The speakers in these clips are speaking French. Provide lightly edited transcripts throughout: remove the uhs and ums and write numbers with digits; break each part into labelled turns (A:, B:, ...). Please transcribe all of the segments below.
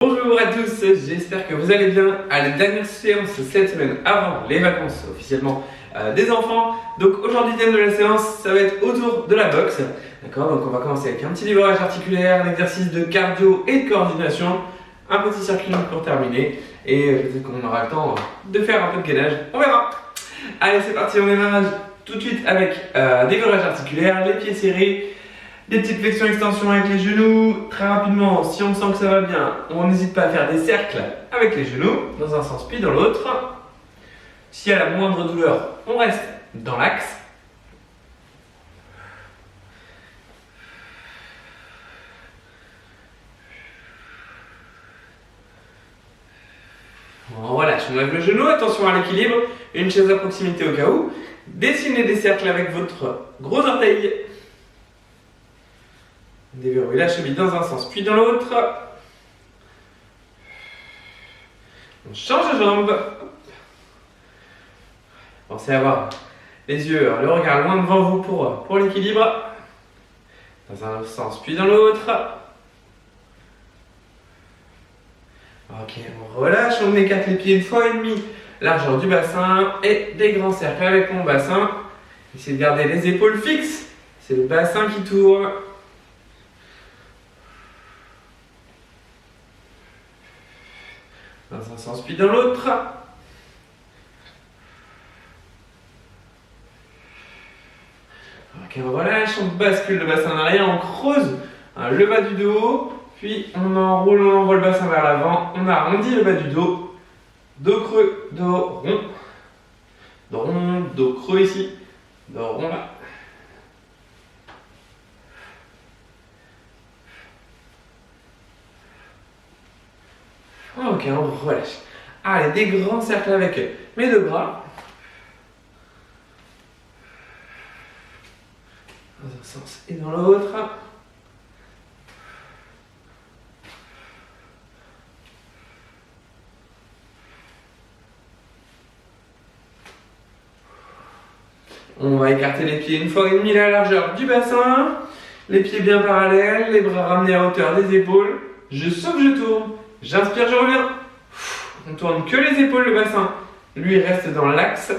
A: Bonjour à tous, j'espère que vous allez bien. À la dernière séance cette semaine avant les vacances officiellement des enfants. Donc aujourd'hui, le thème de la séance, ça va être autour de la boxe. D'accord, donc on va commencer avec un petit livrage articulaire, un exercice de cardio et de coordination, un petit circuit pour terminer. Et peut-être qu'on aura le temps de faire un peu de gainage, on verra. Allez, c'est parti, on démarre tout de suite avec des virages articulaires, les pieds serrés. Des petites flexions-extensions avec les genoux. Très rapidement, si on sent que ça va bien, on n'hésite pas à faire des cercles avec les genoux, dans un sens puis dans l'autre. S'il y a la moindre douleur, on reste dans l'axe. On relâche, on lève le genou, attention à l'équilibre. Une chaise à proximité au cas où. Dessinez des cercles avec votre gros orteil. Déverrouillez la cheville dans un sens puis dans l'autre. On change de jambe. Pensez à avoir les yeux, le regard loin devant vous pour l'équilibre. Dans un sens puis dans l'autre. Ok, on relâche, on écarte les pieds 1,5 fois, largeur du bassin et des grands cercles avec mon bassin. Essayez de garder les épaules fixes, c'est le bassin qui tourne. Dans un sens puis dans l'autre. Ok, on relâche, on bascule le bassin en arrière, on creuse le bas du dos, puis on enroule, on envoie le bassin vers l'avant, on arrondit le bas du dos, dos creux, dos rond, dos creux ici, dos rond là. Ok, on relâche. Allez, des grands cercles avec mes deux bras. Dans un sens et dans l'autre. On va écarter les pieds 1,5 fois la largeur du bassin. Les pieds bien parallèles, les bras ramenés à hauteur des épaules. Je souffle, je tourne. J'inspire, je reviens. On tourne que les épaules, le bassin. Lui reste dans l'axe.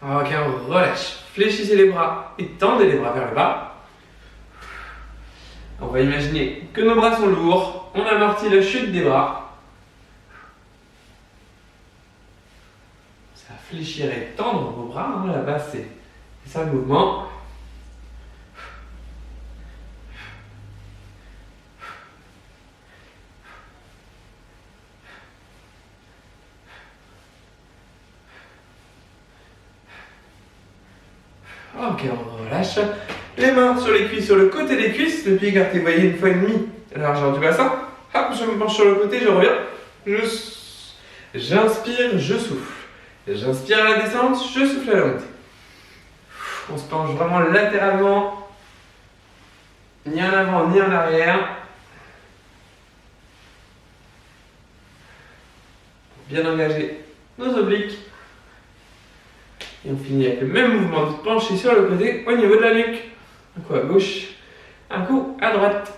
A: Ok, on relâche. Fléchissez les bras et tendez les bras vers le bas. On va imaginer que nos bras sont lourds. On amortit la chute des bras. Ça va fléchir et tendre vos bras. La base, c'est ça le mouvement. Ok, on relâche. Les mains sur les cuisses, sur le côté des cuisses, le pied écarté, vous voyez, 1,5 fois la largeur du bassin. Hop, je me penche sur le côté, je reviens. J'inspire, je souffle. J'inspire à la descente, je souffle à la montée. On se penche vraiment latéralement, ni en avant, ni en arrière. Bien engager nos obliques. Et on finit avec le même mouvement de pencher sur le côté au niveau de la nuque. Un coup à gauche, un coup à droite.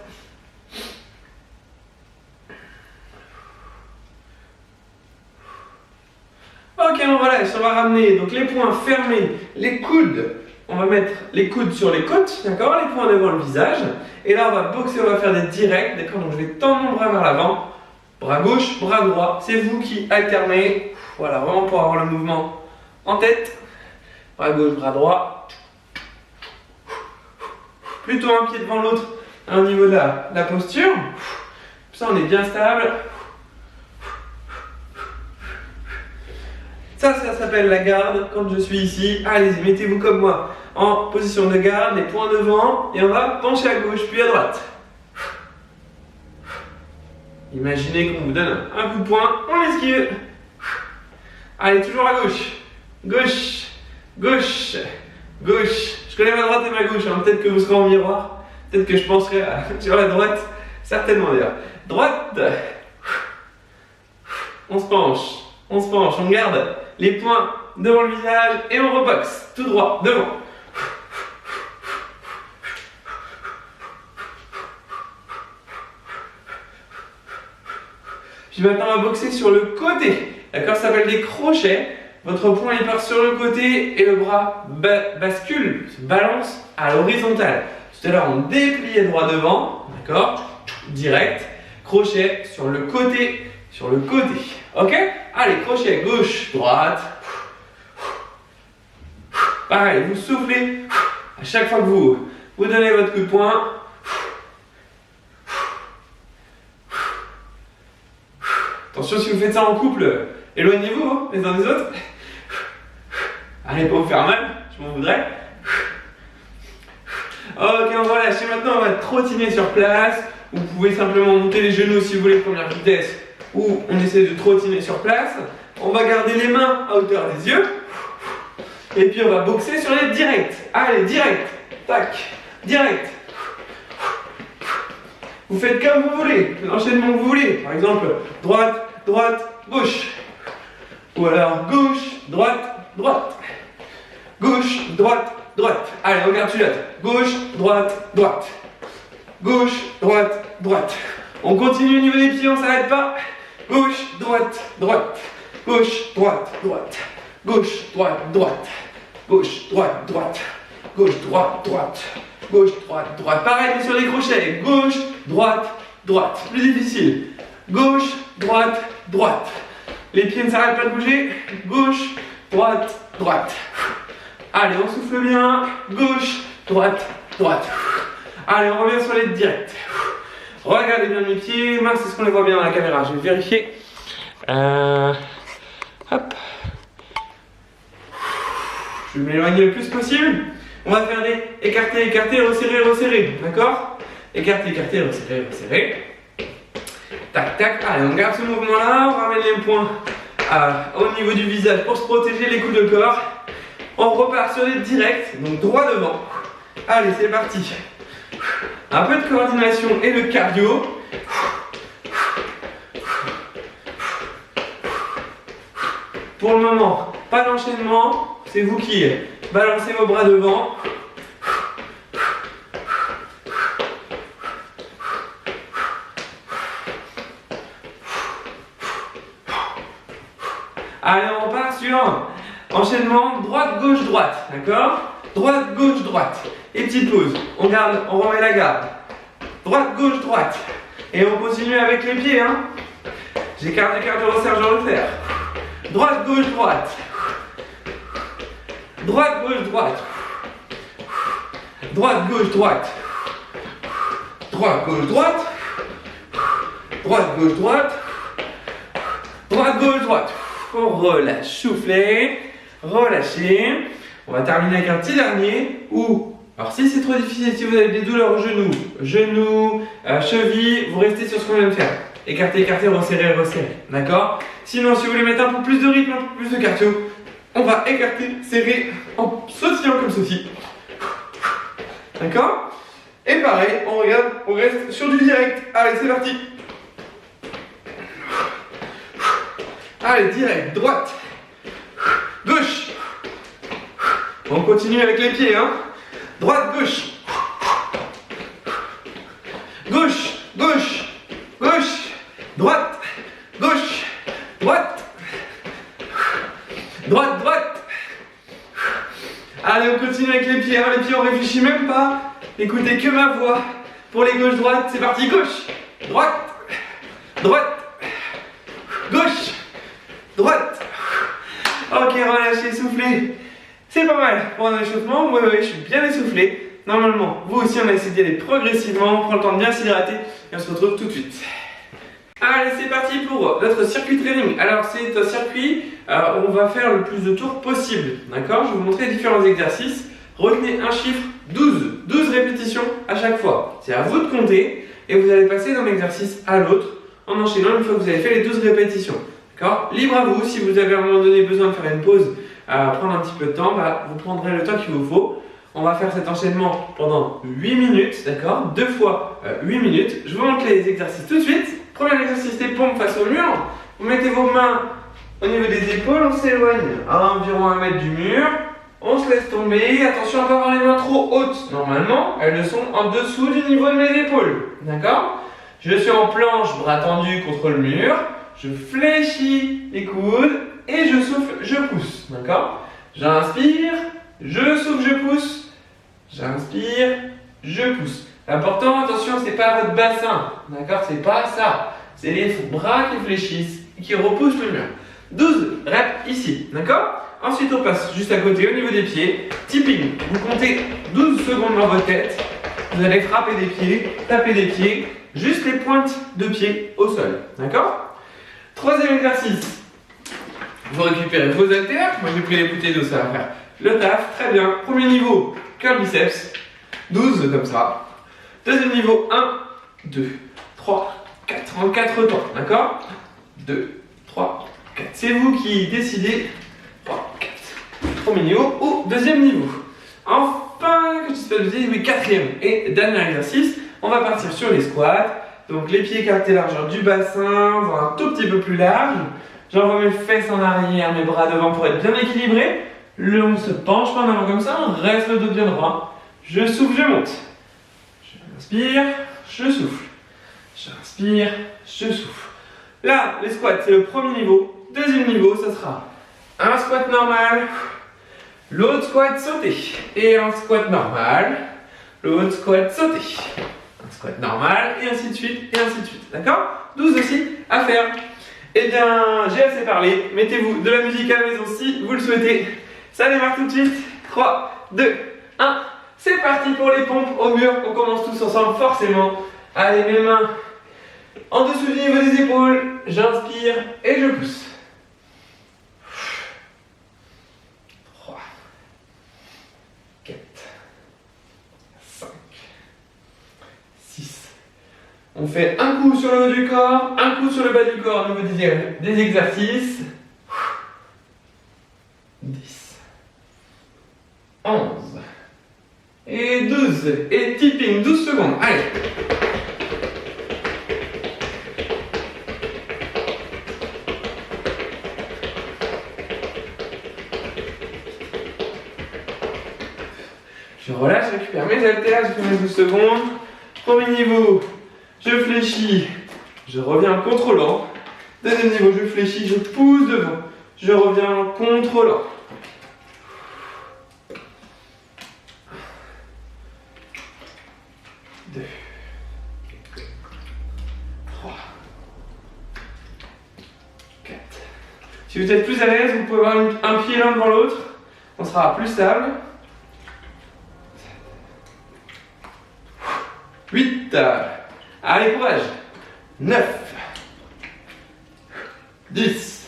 A: Ok, on relâche, on va ramener donc les poings fermés, les coudes. On va mettre les coudes sur les côtes, d'accord, les poings devant le visage. Et là, on va boxer, on va faire des directs, d'accord. Donc je vais tendre mon bras vers l'avant, bras gauche, bras droit. C'est vous qui alternez. Voilà, vraiment pour avoir le mouvement en tête. Bras gauche, bras droit. Plutôt un pied devant l'autre au niveau de la posture. Ça, on est bien stable. Ça s'appelle la garde. Quand je suis ici, allez-y, mettez-vous comme moi en position de garde, les poings devant, et on va pencher à gauche puis à droite. Imaginez qu'on vous donne un coup de poing, on esquive. Allez, toujours à gauche. Gauche, gauche, gauche. Je connais ma droite et ma gauche, hein. Peut-être que vous serez en miroir, peut-être que je penserai sur la droite, certainement d'ailleurs. Droite, on se penche, on garde les poings devant le visage et on reboxe, tout droit, devant. Puis maintenant on va boxer sur le côté, d'accord, ça s'appelle des crochets. Votre poing il part sur le côté et le bras bascule, se balance à l'horizontale. Tout à l'heure on dépliait droit devant, d'accord, direct, crochet sur le côté, ok. Allez, crochet gauche, droite. Pareil, vous soufflez à chaque fois que vous donnez votre coup de poing. Attention, si vous faites ça en couple, éloignez-vous hein, les uns des autres. Allez, pas vous faire mal, je m'en voudrais. Ok, on va lâcher. Maintenant, on va trottiner sur place. Vous pouvez simplement monter les genoux si vous voulez, première vitesse, ou on essaie de trottiner sur place. On va garder les mains à hauteur des yeux. Et puis, on va boxer sur les directs. Allez, direct, tac, direct. Vous faites comme vous voulez, l'enchaînement que vous voulez. Par exemple, droite, droite, gauche. Ou alors gauche, droite, droite. Gauche, droite, droite. Allez, regarde celui-là. Gauche, droite, droite. Gauche, droite, droite. On continue au niveau des pieds, on ne s'arrête pas. Gauche, droite, droite. Gauche, droite, droite. Gauche, droite, droite. Gauche, droite, droite. Gauche, droite, droite. Gauche, droite, droite. Pareil, mais sur les crochets. Gauche, droite, droite. Plus difficile. Gauche, droite, droite. Les pieds ne s'arrêtent pas de bouger. Gauche, droite, droite. Allez, on souffle bien. Gauche, droite, droite. Allez, on revient sur les directs. Regardez bien mes pieds. Mince, est-ce qu'on les voit bien dans la caméra? Je vais vérifier. Hop. Je vais m'éloigner le plus possible. On va faire des écartés, écartés, resserrer, resserrer. D'accord? Écarter, écarter, resserrer, resserrer. Tac, tac. Allez, on garde ce mouvement-là. On ramène les poings au niveau du visage pour se protéger les coups de corps. On repart sur les directs, donc droit devant. Allez, c'est parti. Un peu de coordination et de cardio. Pour le moment, pas d'enchaînement. C'est vous qui balancez vos bras devant. Allez, on repart sur enchaînement droite, gauche, droite. D'accord? Droite, gauche, droite. Et petite pause. On garde, on remet la garde. Droite, gauche, droite. Et on continue avec les pieds. Hein? J'écarte, j'écarte, je resserre, je resserre. Droite, gauche, droite. Droite, gauche, droite. Droite, gauche, droite. Droite, gauche, droite. Droite, gauche, droite. Droite, gauche, droite. On relâche, soufflez, relâchez. On va terminer avec un petit dernier où, alors si c'est trop difficile, si vous avez des douleurs au genou, cheville, vous restez sur ce qu'on vient de faire. Écartez, écartez, resserrez, resserrez. D'accord? Sinon, si vous voulez mettre un peu plus de rythme, un peu plus de cardio, on va écarter, serrer en sautillant comme ceci. D'accord? Et pareil, on regarde, on reste sur du direct. Allez, c'est parti. Allez, direct, droite, gauche. On continue avec les pieds, hein. Droite, gauche. Gauche, gauche, gauche. Droite, gauche, droite. Droite, droite. Allez, on continue avec les pieds, hein. Les pieds, on réfléchit même pas. Écoutez que ma voix. Pour les gauche-droite, c'est parti. Gauche, droite, droite, gauche, droite. Ok, relâchez, soufflez. C'est pas mal pour un échauffement. Ouais, je suis bien essoufflé. Normalement, vous aussi, on va essayer d'y aller progressivement. On prend le temps de bien s'hydrater et on se retrouve tout de suite. Allez, c'est parti pour notre circuit training. Alors, c'est un circuit où on va faire le plus de tours possible. D'accord? Je vais vous montrer différents exercices. Retenez un chiffre 12. 12 répétitions à chaque fois. C'est à vous de compter et vous allez passer d'un exercice à l'autre en enchaînant une fois que vous avez fait les 12 répétitions. D'accord? Libre à vous. Si vous avez à un moment donné besoin de faire une pause, prendre un petit peu de temps, vous prendrez le temps qu'il vous faut. On va faire cet enchaînement pendant 8 minutes, d'accord? 2 fois 8 minutes. Je vous montre les exercices tout de suite. Premier exercice, les pompes face au mur. Vous mettez vos mains au niveau des épaules, on s'éloigne à environ 1 mètre du mur. On se laisse tomber. Attention à ne pas avoir les mains trop hautes. Normalement, elles sont en dessous du niveau de mes épaules, d'accord? Je suis en planche, bras tendus contre le mur. Je fléchis les coudes et je souffle, je pousse, d'accord? J'inspire, je souffle, je pousse. J'inspire, je pousse. L'important, attention, c'est pas votre bassin, d'accord? C'est pas ça. C'est les bras qui fléchissent et qui repoussent le mur. 12 reps ici, d'accord? Ensuite, on passe juste à côté au niveau des pieds. Tipping, vous comptez 12 secondes dans votre tête. Vous allez frapper des pieds, taper des pieds, juste les pointes de pied au sol, d'accord? Troisième exercice. Vous récupérez vos haltères. Moi, j'ai pris les bouteilles d'eau, ça va faire le taf. Très bien. Premier niveau, curl biceps. 12 comme ça. Deuxième niveau, 1, 2, 3, 4. En 4 temps, d'accord? 2, 3, 4. C'est vous qui décidez. 3, 4. Premier niveau ou deuxième niveau. Enfin, que je sais pas vous dire, oui, quatrième et dernier exercice. On va partir sur les squats. Donc les pieds écartés largeur du bassin, voire un tout petit peu plus large. J'envoie mes fesses en arrière, mes bras devant pour être bien équilibré. On se penche pas en avant comme ça, on reste le dos bien droit. Je souffle, je monte. J'inspire, je souffle. J'inspire, je souffle. Là, les squats, c'est le premier niveau. Deuxième niveau, ça sera un squat normal, l'autre squat sauté. Et un squat normal, l'autre squat sauté. Un squat normal, et ainsi de suite, et ainsi de suite. D'accord? 12 aussi à faire. Eh bien, j'ai assez parlé. Mettez-vous de la musique à la maison si vous le souhaitez. Ça démarre tout de suite. 3, 2, 1. C'est parti pour les pompes au mur. On commence tous ensemble, forcément. Allez, mes mains en dessous du niveau des épaules. J'inspire et je pousse. 3, 4, 5, 6. On fait un coup sur le haut du corps, un coup sur le bas du corps au niveau des exercices. 10, 11 et 12. Et tipping, 12 secondes. Allez. Je relâche, je récupère mes haltères, je fais mes 12 secondes. Premier niveau. Je fléchis, je reviens en contrôlant. Deuxième niveau, je fléchis, je pousse devant. Je reviens en contrôlant. 2, 3, 4. Si vous êtes plus à l'aise, vous pouvez avoir un pied l'un devant l'autre. On sera plus stable. 8. Allez, courage. 9, 10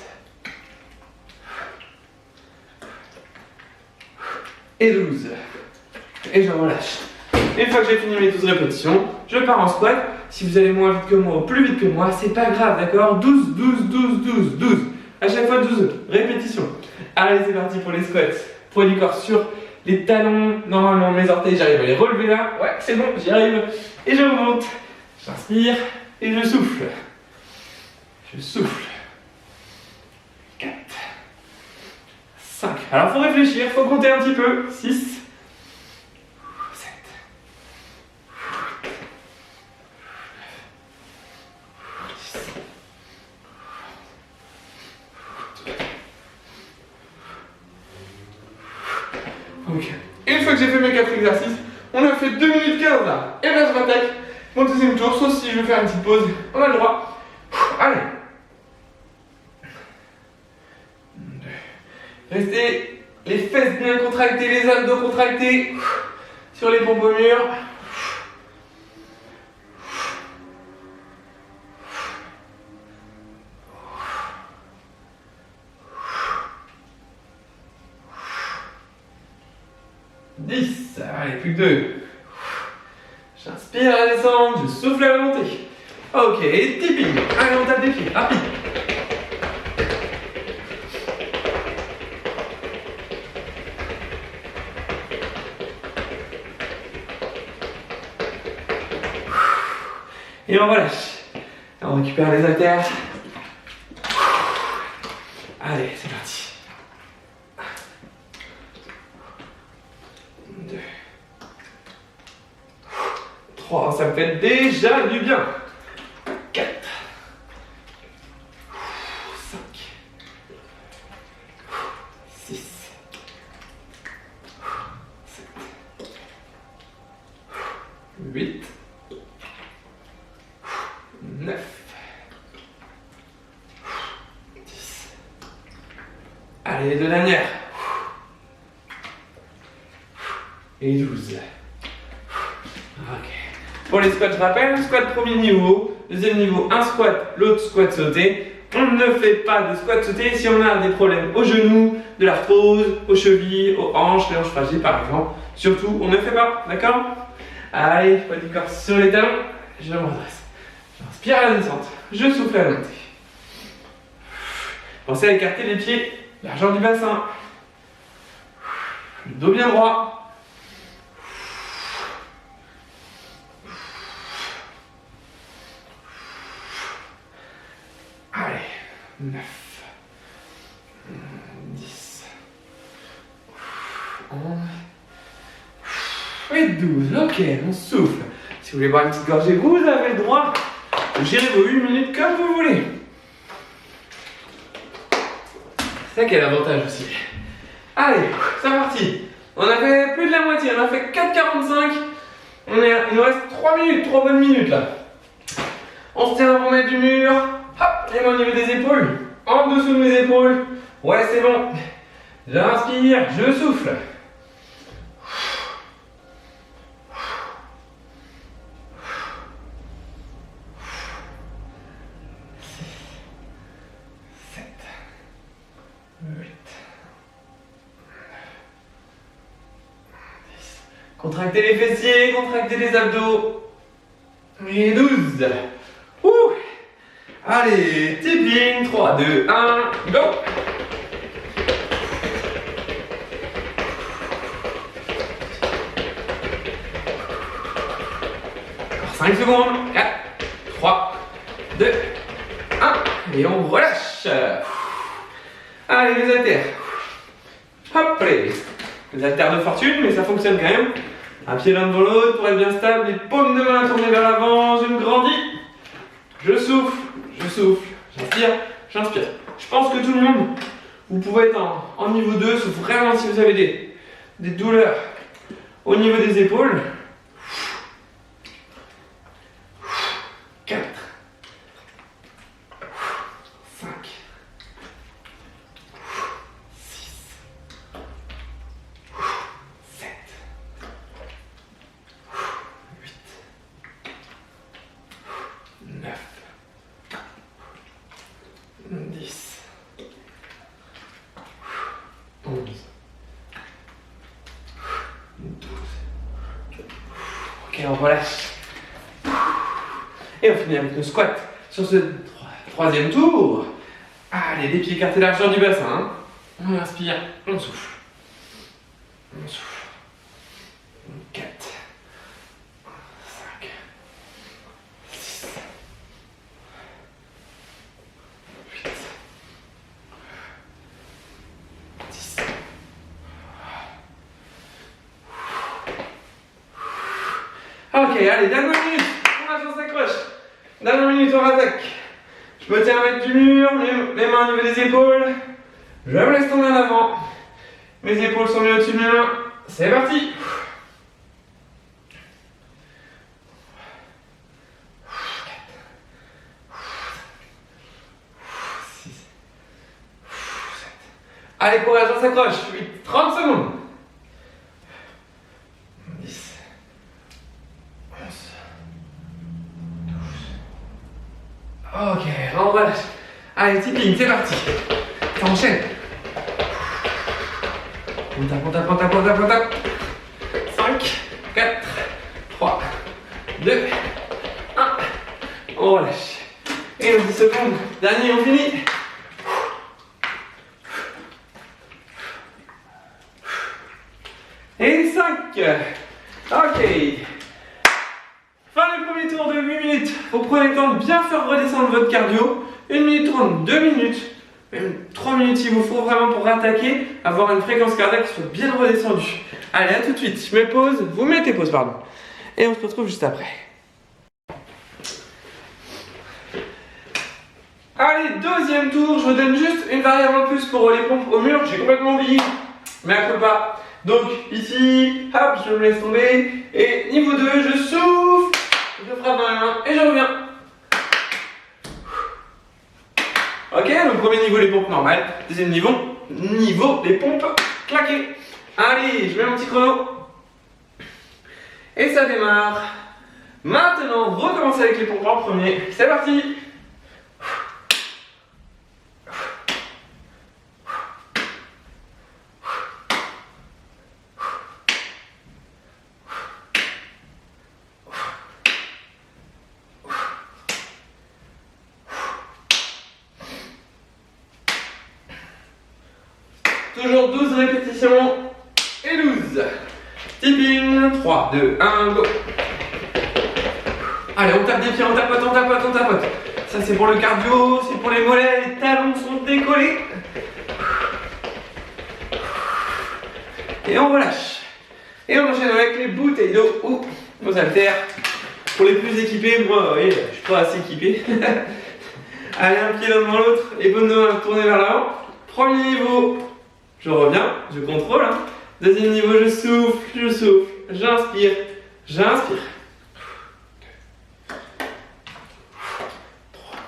A: et 12. Et je relâche. Une fois que j'ai fini mes 12 répétitions, je pars en squat. Si vous allez moins vite que moi ou plus vite que moi, c'est pas grave, d'accord? 12, 12, 12, 12, 12. À chaque fois 12 répétitions. Allez, c'est parti pour les squats. Poids du corps sur les talons. Normalement, mes orteils, j'arrive à les relever là. Ouais, c'est bon, j'y arrive. Et je remonte. J'inspire et je souffle. Je souffle. 4, 5. Alors, il faut réfléchir, il faut compter un petit peu. 6, 7, 10. Ok. Une fois que j'ai fait mes 4 exercices, on a fait 2 minutes 15 là. Et bien, je m'attaque mon deuxième tour, sauf si je veux faire une petite pause. On a le droit. Allez. Restez les fesses bien contractées, les abdos contractés sur les pompes au mur. Allez, plus que 2. J'inspire à la descente, je souffle à la montée. Ok, tipping. Allez, on tape des pieds, rapide. Et on relâche. On récupère les haltères. Allez, c'est parti. 2, 3, ça me fait déjà du bien. 4, 5, 6, 7, 8, 9, 10. Allez, les deux dernières. Et 12. Ok. Pour les squats, je rappelle, squat premier niveau, deuxième niveau, un squat, l'autre squat sauté. On ne fait pas de squat sauté si on a des problèmes aux genoux, de l'arthrose, aux chevilles, aux hanches, les hanches fragiles par exemple. Surtout, on ne fait pas, d'accord? Allez, poids du corps sur les talons, je me redresse. J'inspire à la descente, je souffle à la montée. Pensez à écarter les pieds, largeur du bassin. Le dos bien droit. Allez, 9, 10, 11 et 12. Ok, on souffle. Si vous voulez boire une petite gorgée, vous avez le droit de gérer vos 8 minutes comme vous voulez. C'est ça qui est l'avantage aussi. Allez, c'est parti. On a fait plus de la moitié, on a fait 4,45. Il nous reste 3 minutes, 3 bonnes minutes là. On se tient pour mettre du mur. Hop, les mains au niveau des épaules. En dessous de mes épaules. Ouais, c'est bon. J'inspire, je souffle. 7, 8, 10. Contractez les fessiers, contractez les abdos. Et 12. Ouh. Allez, tipping, 3, 2, 1, go! Encore 5 secondes, 4, 3, 2, 1, et on relâche. Allez, les haltères. Hop, allez. Les haltères de fortune, mais ça fonctionne quand même. Un pied l'un devant l'autre pour être bien stable, les paumes de main tournées vers l'avant, je me grandis. Je souffle, j'inspire, j'inspire. Je pense que tout le monde, vous pouvez être en niveau 2, sauf vraiment si vous avez des douleurs au niveau des épaules. 4, 5, 6, 7, 8, 9, 10, 11, 12. Ok, on relâche. Et on finit avec le squat sur ce troisième tour. Allez, les pieds écartés largeur du bassin. Hein. On inspire, on souffle. On souffle. 4, 5, 6, 8, 10. Ok, allez, dernière minute. On s'accroche. Dernière minute, on attaque. Je me tiens avec du mur, les mains au niveau des épaules. Je me laisse tomber en avant. Mes épaules sont mises au-dessus de mes mains. C'est parti. 6, 7. Allez, courage, on s'accroche. 8, 30 secondes. 10, 11, 12. Ok, on relâche. Allez, tipping, c'est parti. Ça enchaîne. On tape. 5, 4, 3, 2, 1. On relâche. Et 10 secondes. Dernier, on finit. Et 5. Ok. Fin du premier tour de 8 minutes. minute. Vous prenez le temps de bien faire redescendre votre cardio. 1 minute 30, 2 minutes, même 3 minutes il vous faut vraiment pour attaquer, avoir une fréquence cardiaque qui soit bien redescendue. Allez, à tout de suite. Je mets pause, vous mettez pause, pardon. Et on se retrouve juste après. Allez, deuxième tour, je vous donne juste une variable en plus pour les pompes au mur. J'ai complètement oublié, mais à coup pas. Donc ici, hop, je me laisse tomber. Et niveau 2, je souffle, je frappe dans les mains et je reviens. Ok, donc premier niveau les pompes normales. Deuxième niveau les pompes claquées. Allez, je mets mon petit chrono. Et ça démarre. Maintenant, recommence avec les pompes en premier. C'est parti. Toujours 12 répétitions et 12. Tipping, 3, 2, 1, go. Allez, on tape des pieds, on tapote, on tapote, on tapote. Ça c'est pour le cardio, c'est pour les mollets, les talons sont décollés. Et on relâche. Et on enchaîne avec les bouteilles d'eau ou nos haltères. Pour les plus équipés, moi, vous voyez, je suis pas assez équipé. Allez, un pied l'un devant l'autre, les bonnes mains tournées vers l'avant. Premier niveau. Je reviens, je contrôle. Hein. Deuxième niveau, je souffle, j'inspire, j'inspire. 3,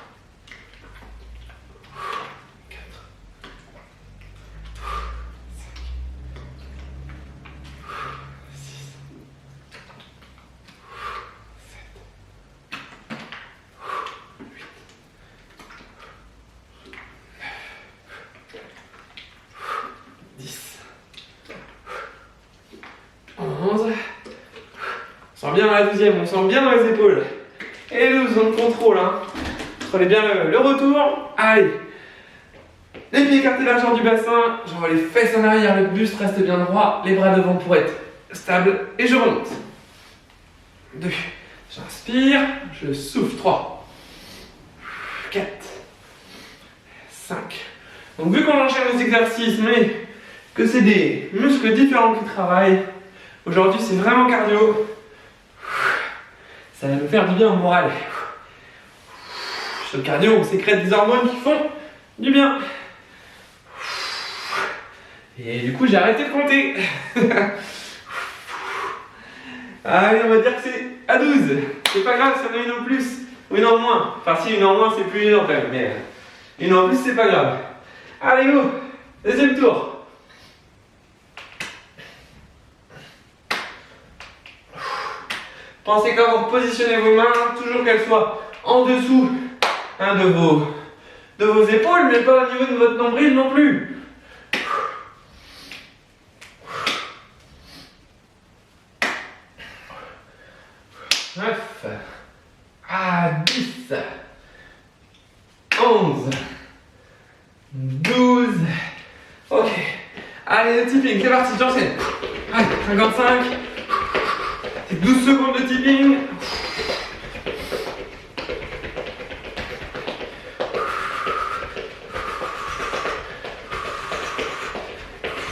A: 4, 6, 11. On sent bien dans la 12e, on sent bien dans les épaules. Et 12, on contrôle. Hein. Prenez bien le retour. Allez. Les pieds écartés largeur du bassin. J'envoie les fesses en arrière, le buste reste bien droit. Les bras devant pour être stable. Et je remonte. 2. J'inspire. Je souffle. 3. 4. 5. Donc vu qu'on enchaîne les exercices, mais que c'est des muscles différents qui travaillent, aujourd'hui c'est vraiment cardio. Ça va nous faire du bien au moral. Sur le cardio, on sécrète des hormones qui font du bien. Et du coup, j'ai arrêté de compter. Allez, on va dire que c'est à 12. C'est pas grave, ça en a une en plus ou une en moins. Enfin, si une en moins, c'est plus énorme quand même. Mais une en plus, c'est pas grave. Allez, go. Deuxième tour. Pensez quand vous positionnez vos mains, toujours qu'elles soient en dessous hein, de vos épaules, mais pas au niveau de votre nombril non plus. 9 à 10, 11, 12. Ok. Allez, le tipping, c'est parti, j'enchaîne. Allez, 55. 12 secondes de tipping.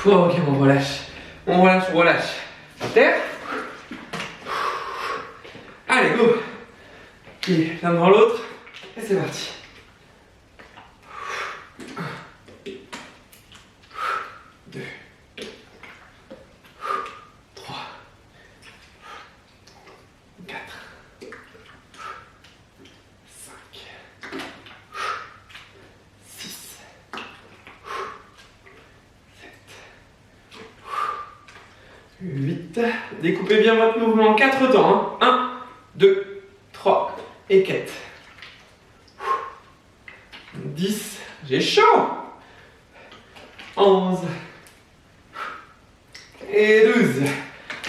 A: Ok, on relâche. On relâche, on relâche. À terre. Allez, go. Pied l'un devant l'autre. Et c'est parti. 2, 3, 4, 5, 6, 7, 8. Découpez bien votre mouvement en 4 temps. Hein. 1, 2, 3 et 4. 10. J'ai chaud. 11. Et 12.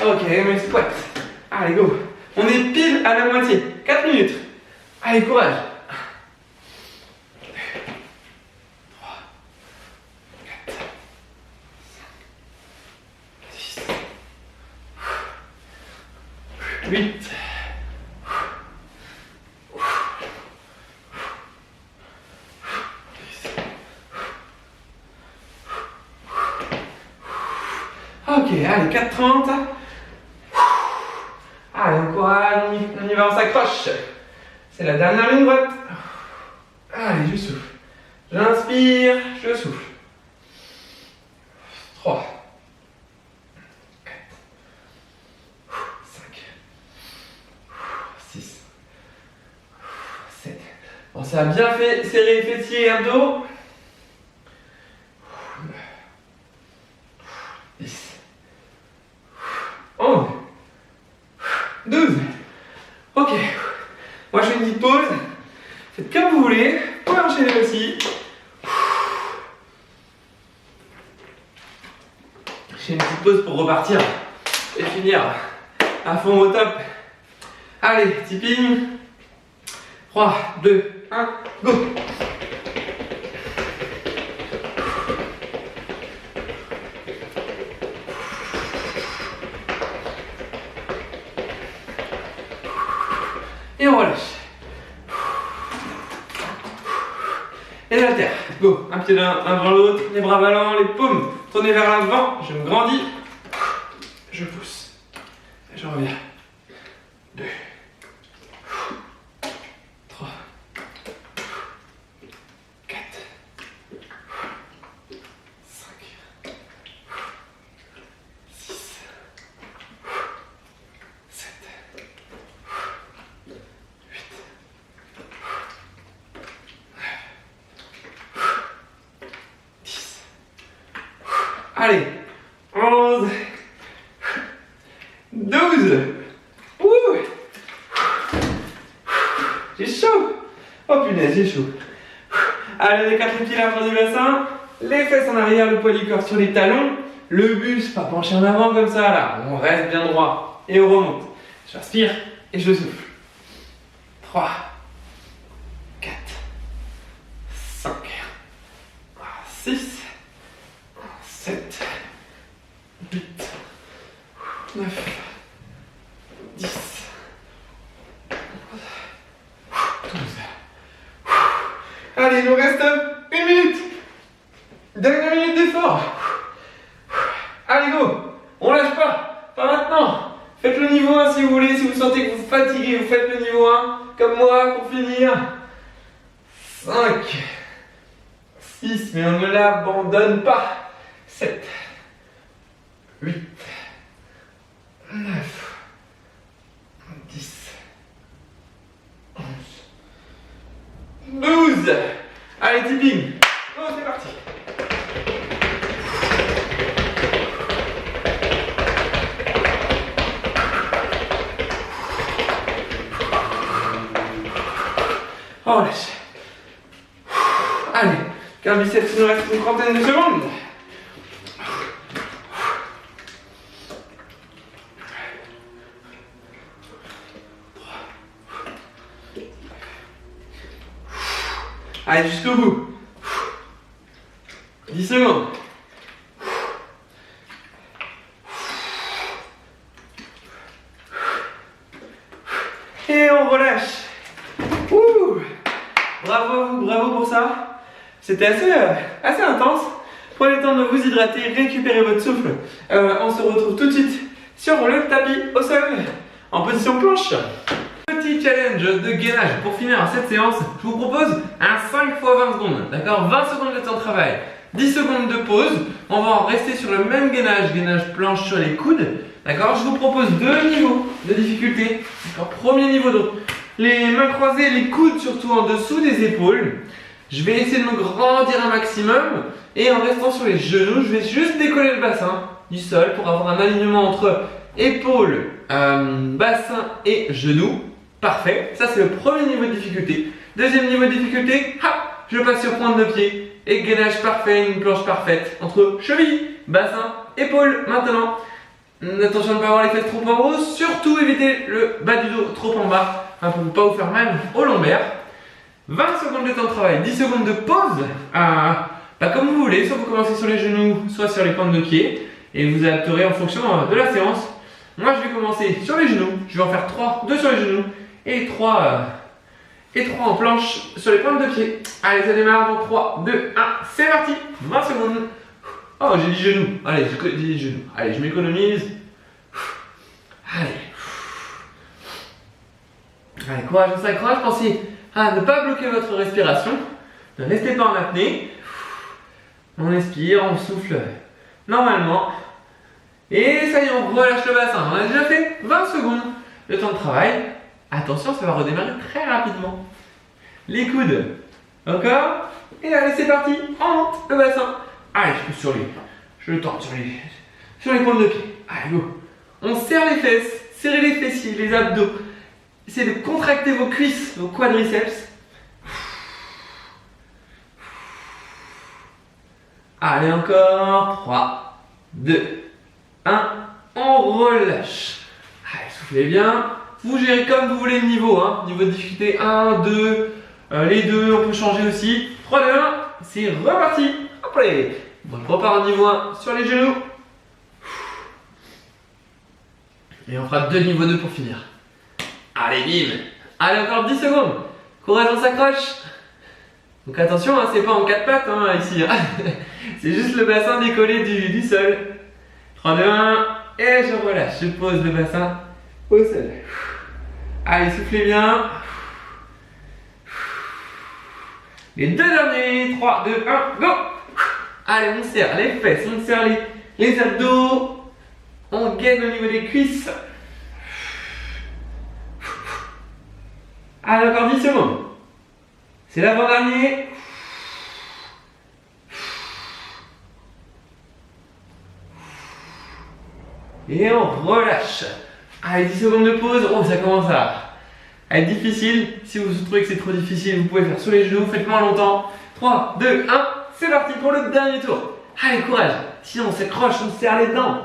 A: Ok, mais squat. Allez, go. On est pile à la moitié. 4 minutes. Allez, courage. 2, 3, 4, 5, 6, 8, Ok, allez, 4,30. Allez, on y va, on s'accroche. C'est la dernière ligne droite. Allez, je souffle. J'inspire, je souffle. 3, 4, 5, 6, 7. Pensez à bien serrer les fessiers et abdos. 10, 11, 12. Ok. Moi je fais une petite pause. Faites comme vous voulez. Vous pouvez enchaîner aussi. Je fais une petite pause pour repartir et finir à fond au top. Allez, tipping. 3, 2, 1, go. Et on relâche. Et la terre. Go. Un pied l'un avant l'autre. Les bras ballants, les paumes tournées vers l'avant. Je me grandis. Je pousse. Et je reviens. 2, 3, 4, 5, 6, 7, 8, 10. Allez, 11, 12. Ouh. J'ai chaud. Oh punaise, j'ai chaud. Allez, on écarte les pieds large du bassin, les fesses en arrière, le poids du corps sur les talons, le buste pas penché en avant comme ça là. On reste bien droit et on remonte. J'inspire et je souffle. 3, 4, 5, 6, 7, 8, 9, 10, 12. Allez, il nous reste 1 minute. Dernière minute d'effort. Allez, go. On lâche pas. Pas maintenant. Faites le niveau 1 si vous voulez. Si vous sentez que vous fatiguez, vous faites le niveau 1. Comme moi pour finir. 5, 6, mais on ne l'abandonne pas. 7, 8, 9, 10, 11, 12. Allez, tipping. Oh, c'est parti. Oh, lâche. Allez, car biceps, il nous reste une trentaine de secondes. Allez, jusqu'au bout. 10 secondes. Et on relâche. Ouh. Bravo à vous, bravo pour ça. C'était assez intense. Prenez le temps de vous hydrater, récupérez votre souffle. On se retrouve tout de suite sur le tapis au sol, en position planche. Petit challenge de gainage pour finir cette séance. Je vous propose un 5 x 20 secondes. D'accord, 20 secondes de temps de travail, 10 secondes de pause. On va en rester sur le même gainage planche sur les coudes. D'accord, je vous propose 2 niveaux de difficulté. D'accord, premier niveau, donc les mains croisées, les coudes surtout en dessous des épaules. Je vais essayer de me grandir un maximum et en restant sur les genoux, je vais juste décoller le bassin du sol pour avoir un alignement entre épaules, bassin et genoux. Parfait, ça c'est le premier niveau de difficulté. Deuxième niveau de difficulté, hop, je passe sur pointe de pied et gainage parfait, une planche parfaite entre cheville, bassin, épaules. Maintenant, attention de ne pas avoir les fesses trop en haut, surtout éviter le bas du dos trop en bas pour ne pas vous faire mal au lombaire. 20 secondes de temps de travail, 10 secondes de pause, comme vous voulez, soit vous commencez sur les genoux, soit sur les pointes de pied et vous adapterez en fonction de la séance. Moi je vais commencer sur les genoux, je vais en faire 3, 2 sur les genoux et 3 en planche sur les pointes de pied. Allez, ça démarre dans 3, 2, 1, c'est parti. 20 secondes. Oh, j'ai dit genou. Allez, j'ai dit genou. Allez, je m'économise. Allez. Allez, courage, on s'accroche. Pensez à ne pas bloquer votre respiration. Ne restez pas en apnée. On expire, on souffle normalement. Et ça y est, on relâche le bassin. On a déjà fait 20 secondes de temps de travail. Attention, ça va redémarrer très rapidement. Les coudes. Encore. Et allez, c'est parti. On monte le bassin. Allez, je pousse sur lui. Je le tends sur les pointes de pied. Allez, go. On serre les fesses. Serrez les fessiers, les abdos. Essayez de contracter vos cuisses, vos quadriceps. Allez, encore. 3, 2, 1. On relâche. Allez, soufflez bien. Vous gérez comme vous voulez le niveau. Niveau de difficulté 1, 2. Les deux, on peut changer aussi. 3, 2, 1. C'est reparti. Allez. On repart au niveau 1 sur les genoux. Et on fera 2 niveaux 2 pour finir. Allez, bim. Allez, encore 10 secondes. Courage, on s'accroche. Donc attention, c'est pas en 4 pattes ici. C'est juste le bassin décollé du sol. 3, 2, 1. Et je relâche. Je pose le bassin au sol. Allez, soufflez bien. Les 2 derniers. 3, 2, 1, go. Allez, on serre les fesses, on serre les abdos. On gaine au niveau des cuisses. Allez, encore 10 secondes. C'est l'avant-dernier. Et on relâche. Allez, 10 secondes de pause. Oh, ça commence à être difficile. Si vous trouvez que c'est trop difficile, vous pouvez faire sur les genoux. Faites moins longtemps. 3, 2, 1. C'est parti pour le dernier tour. Allez, courage. Sinon, on s'accroche, on se serre les dents.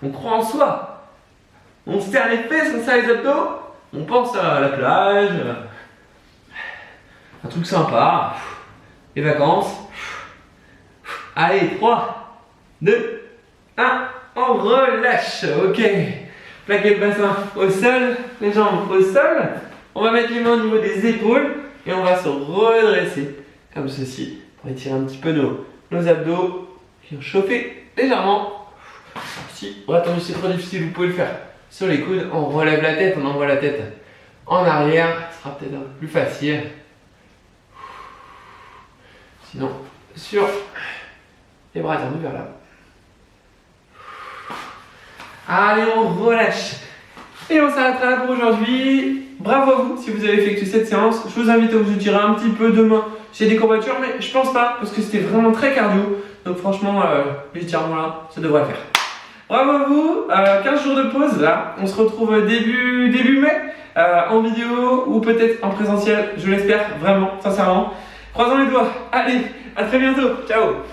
A: On croit en soi. On se serre les fesses, on serre les abdos. On pense à la plage. Un truc sympa. Les vacances. Allez, 3, 2, 1. On relâche. Ok. Plaquez le bassin au sol. Les jambes au sol. On va mettre les mains au niveau des épaules. Et on va se redresser. Comme ceci. Pour étirer un petit peu nos abdos. Et chauffer légèrement. Si vous attendez, c'est trop difficile, vous pouvez le faire sur les coudes. On relève la tête, on envoie la tête en arrière. Ce sera peut-être un peu plus facile. Sinon, sur les bras tendus vers là. Allez, on relâche. Et on s'arrêtera là pour aujourd'hui. Bravo à vous si vous avez effectué cette séance. Je vous invite à vous étirer un petit peu demain. J'ai des courbatures, mais je pense pas parce que c'était vraiment très cardio. Donc franchement, les étirements là, ça devrait le faire. Bravo à vous. 15 jours de pause là. On se retrouve début mai en vidéo ou peut-être en présentiel. Je l'espère vraiment, sincèrement. Croisons les doigts. Allez, à très bientôt. Ciao.